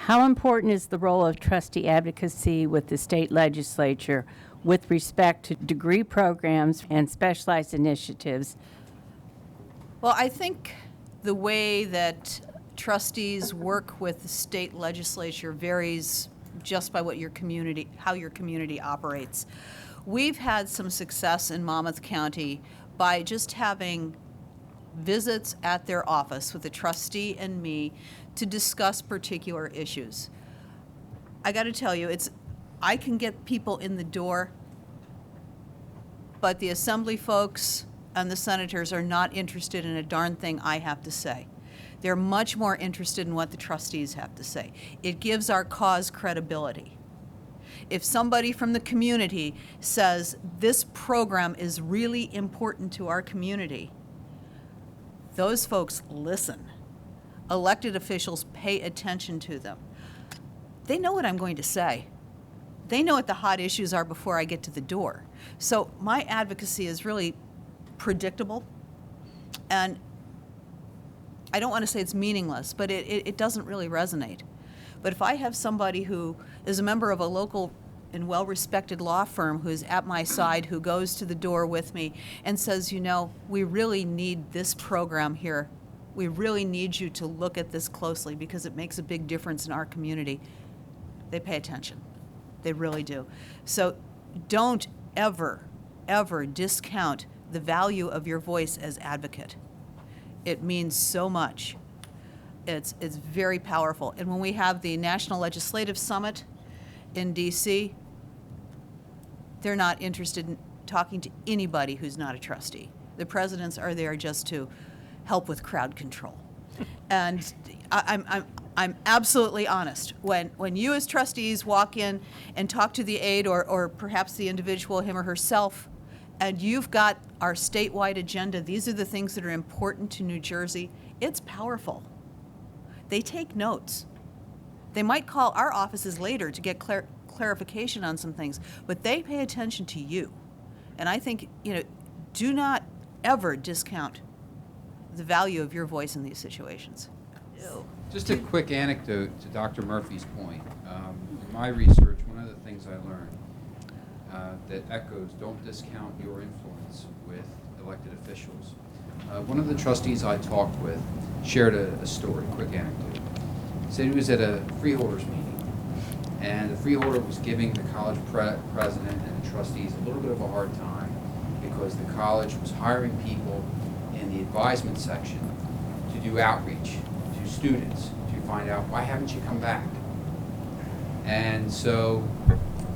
How important is the role of trustee advocacy with the state legislature with respect to degree programs and specialized initiatives? Well, I think the way that trustees work with the state legislature varies just by what how your community operates. We've had some success in Monmouth County by just having visits at their office with the trustee and me to discuss particular issues. I got to tell you, I can get people in the door, but the assembly folks and the senators are not interested in a darn thing I have to say. They're much more interested in what the trustees have to say. It gives our cause credibility. If somebody from the community says this program is really important to our community, those folks listen. Elected officials pay attention to them. They know what I'm going to say. They know what the hot issues are before I get to the door. So my advocacy is really predictable, and I don't want to say it's meaningless, but it doesn't really resonate. But if I have somebody who is a member of a local and well-respected law firm who's at my side, who goes to the door with me and says, you know, we really need this program here. We really need you to look at this closely because it makes a big difference in our community. They pay attention. They really do. So don't ever, ever discount the value of your voice as advocate. It means so much. It's very powerful. And when we have the National Legislative Summit in D.C., they're not interested in talking to anybody who's not a trustee. The presidents are there just to help with crowd control. And I'm absolutely honest. When you as trustees walk in and talk to the aide or perhaps the individual, him or herself, and you've got our statewide agenda, these are the things that are important to New Jersey, it's powerful. They take notes. They might call our offices later to get clarification on some things, but they pay attention to you. And I think, do not ever discount the value of your voice in these situations. Just a quick anecdote to Dr. Murphy's point. In my research, one of the things I learned that echoes don't discount your influence with elected officials. One of the trustees I talked with shared a story, quick anecdote. He said he was at a freeholders meeting, and the freeholder was giving the college president and the trustees a little bit of a hard time because the college was hiring people in the advisement section to do outreach to students to find out, why haven't you come back? And so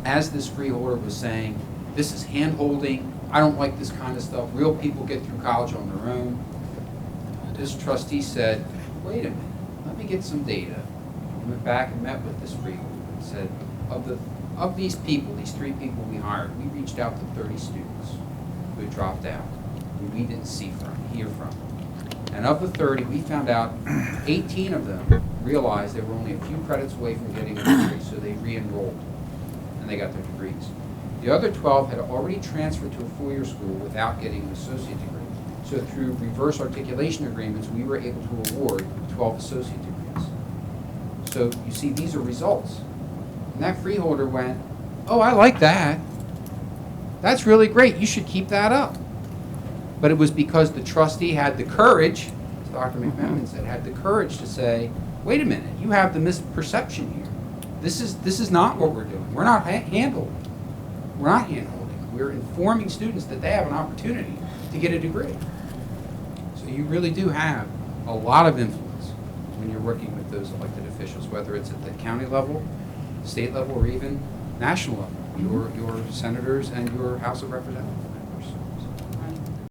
as this freeholder was saying, this is hand-holding, I don't like this kind of stuff, real people get through college on their own, this trustee said, wait a minute, let me get some data. He went back and met with this freeholder and said, of these people, these 3 people we hired, we reached out to 30 students who had dropped out, who we didn't hear from. And of the 30, we found out 18 of them realized they were only a few credits away from getting a degree, so they re-enrolled, and they got their degrees. The other 12 had already transferred to a 4-year school without getting an associate degree. So through reverse articulation agreements, we were able to award 12 associate degrees. So you see, these are results. And that freeholder went, oh, I like that. That's really great. You should keep that up. But it was because the trustee had the courage, as Dr. McMahon said, had the courage to say, wait a minute, you have the misperception here. This is not what we're doing. We're not hand-holding. We're not hand-holding. We're informing students that they have an opportunity to get a degree. So you really do have a lot of influence when you're working with those elected officials, whether it's at the county level, state level, or even national level, your senators and your House of Representatives.